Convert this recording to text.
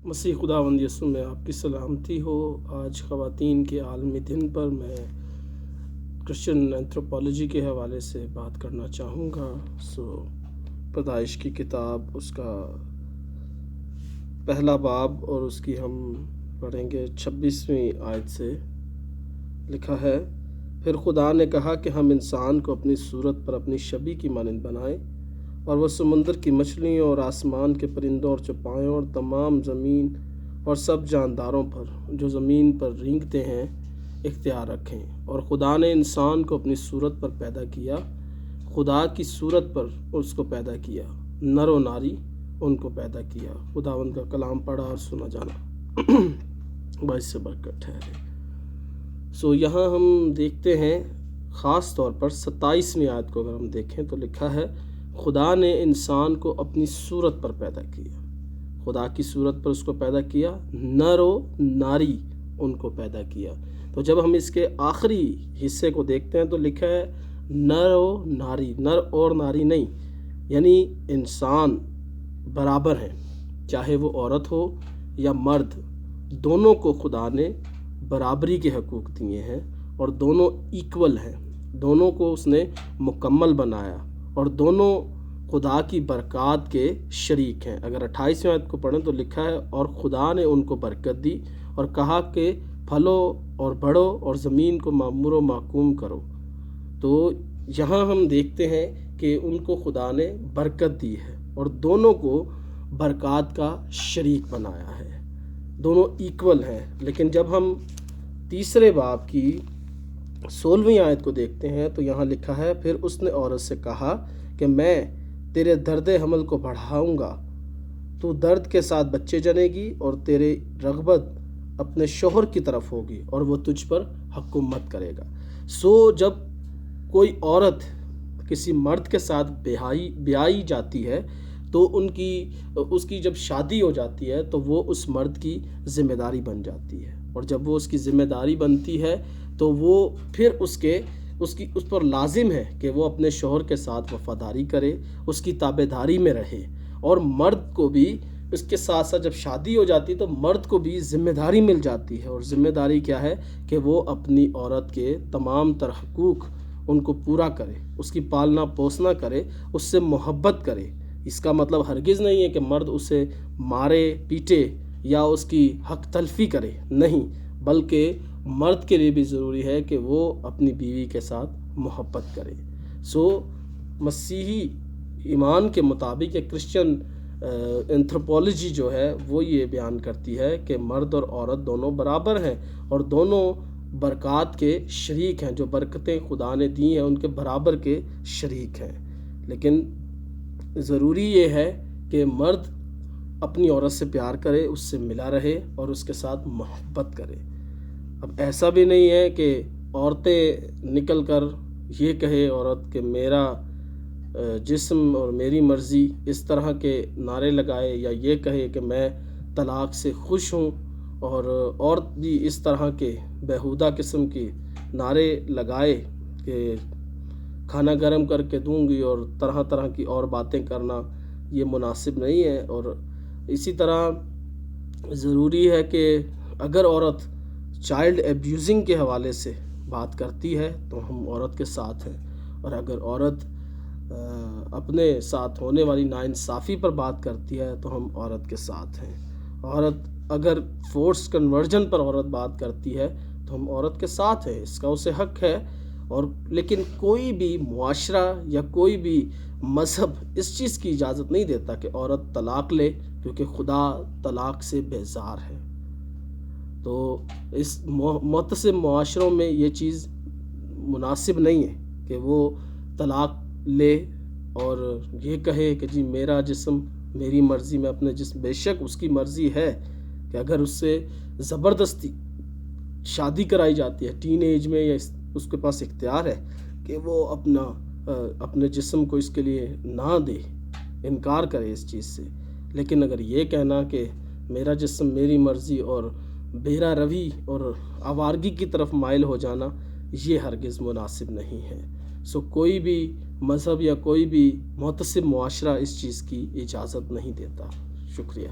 مسیح خداوند یسوع میں آپ کی سلامتی ہو۔ آج خواتین کے عالمی دن پر میں کرسچن اینتھروپولوجی کے حوالے سے بات کرنا چاہوں گا۔ پیدائش کی کتاب اس کا پہلا باب اور اس کی ہم پڑھیں گے 26ویں آیت سے۔ لکھا ہے، پھر خدا نے کہا کہ ہم انسان کو اپنی صورت پر اپنی شبیہ کی مانند بنائیں، اور وہ سمندر کی مچھلیوں اور آسمان کے پرندوں اور چوپایوں اور تمام زمین اور سب جانداروں پر جو زمین پر رینگتے ہیں اختیار رکھیں۔ اور خدا نے انسان کو اپنی صورت پر پیدا کیا، خدا کی صورت پر اس کو پیدا کیا، نر و ناری ان کو پیدا کیا۔ خداوند کا کلام پڑھا اور سنا جانا باعث برکت ہے۔ یہاں ہم دیکھتے ہیں خاص طور پر 27ویں آیت کو اگر ہم دیکھیں تو لکھا ہے، خدا نے انسان کو اپنی صورت پر پیدا کیا، خدا کی صورت پر اس کو پیدا کیا، نر و ناری ان کو پیدا کیا۔ تو جب ہم اس کے آخری حصے کو دیکھتے ہیں تو لکھا ہے نر و ناری، نر اور ناری نہیں، یعنی انسان برابر ہیں، چاہے وہ عورت ہو یا مرد، دونوں کو خدا نے برابری کے حقوق دیے ہیں اور دونوں ایکول ہیں، دونوں کو اس نے مکمل بنایا اور دونوں خدا کی برکات کے شریک ہیں۔ اگر 28ویں آیت کو پڑھیں تو لکھا ہے، اور خدا نے ان کو برکت دی اور کہا کہ پھلو اور بڑھو اور زمین کو معمور و محکوم کرو۔ تو یہاں ہم دیکھتے ہیں کہ ان کو خدا نے برکت دی ہے اور دونوں کو برکات کا شریک بنایا ہے، دونوں ایکول ہیں۔ لیکن جب ہم تیسرے باب کی 16ویں آیت کو دیکھتے ہیں تو یہاں لکھا ہے، پھر اس نے عورت سے کہا کہ میں تیرے درد حمل کو بڑھاؤں گا، تو درد کے ساتھ بچے جنے گی اور تیرے رغبت اپنے شوہر کی طرف ہوگی اور وہ تجھ پر حکومت کرے گا۔ جب کوئی عورت کسی مرد کے ساتھ بیائی جاتی ہے تو اس کی جب شادی ہو جاتی ہے تو وہ اس مرد کی ذمہ داری بن جاتی ہے، اور جب وہ اس کی ذمہ داری بنتی ہے تو وہ پھر اس پر لازم ہے کہ وہ اپنے شوہر کے ساتھ وفاداری کرے، اس کی تابع داری میں رہے۔ اور مرد کو بھی اس کے ساتھ ساتھ جب شادی ہو جاتی ہے تو مرد کو بھی ذمہ داری مل جاتی ہے، اور ذمہ داری کیا ہے کہ وہ اپنی عورت کے تمام تر حقوق ان کو پورا کرے، اس کی پالنا پوسنا کرے، اس سے محبت کرے۔ اس کا مطلب ہرگز نہیں ہے کہ مرد اسے مارے پیٹے یا اس کی حق تلفی کرے، نہیں، بلکہ مرد کے لیے بھی ضروری ہے کہ وہ اپنی بیوی کے ساتھ محبت کرے۔ مسیحی ایمان کے مطابق یا کرسچن اینتھروپولوجی جو ہے وہ یہ بیان کرتی ہے کہ مرد اور عورت دونوں برابر ہیں اور دونوں برکات کے شریک ہیں، جو برکتیں خدا نے دی ہیں ان کے برابر کے شریک ہیں۔ لیکن ضروری یہ ہے کہ مرد اپنی عورت سے پیار کرے، اس سے ملا رہے اور اس کے ساتھ محبت کرے۔ اب ایسا بھی نہیں ہے کہ عورتیں نکل کر یہ کہے عورت کہ میرا جسم اور میری مرضی، اس طرح کے نعرے لگائے، یا یہ کہے کہ میں طلاق سے خوش ہوں، اور عورت بھی اس طرح کے بیہودہ قسم کے نعرے لگائے کہ کھانا گرم کر کے دوں گی اور طرح طرح کی اور باتیں کرنا، یہ مناسب نہیں ہے۔ اور اسی طرح ضروری ہے کہ اگر عورت چائلڈ ایبیوزنگ کے حوالے سے بات کرتی ہے تو ہم عورت کے ساتھ ہیں، اور اگر عورت اپنے ساتھ ہونے والی ناانصافی پر بات کرتی ہے تو ہم عورت کے ساتھ ہیں۔ عورت اگر فورس کنورژن پر عورت بات کرتی ہے تو ہم عورت کے ساتھ ہیں، اس کا اسے حق ہے۔ لیکن کوئی بھی معاشرہ یا کوئی بھی مذہب اس چیز کی اجازت نہیں دیتا کہ عورت طلاق لے، کیونکہ خدا طلاق سے بیزار ہے۔ تو اس متعصب معاشروں میں یہ چیز مناسب نہیں ہے کہ وہ طلاق لے اور یہ کہے کہ جی میرا جسم میری مرضی، میں اپنے جسم، بے شک اس کی مرضی ہے کہ اگر اس سے زبردستی شادی کرائی جاتی ہے ٹین ایج میں، یا اس کے پاس اختیار ہے کہ وہ اپنے جسم کو اس کے لیے نہ دے، انکار کرے اس چیز سے، لیکن اگر یہ کہنا کہ میرا جسم میری مرضی اور بیرا روی اور آوارگی کی طرف مائل ہو جانا، یہ ہرگز مناسب نہیں ہے۔ کوئی بھی مذہب یا کوئی بھی متعصب معاشرہ اس چیز کی اجازت نہیں دیتا۔ شکریہ۔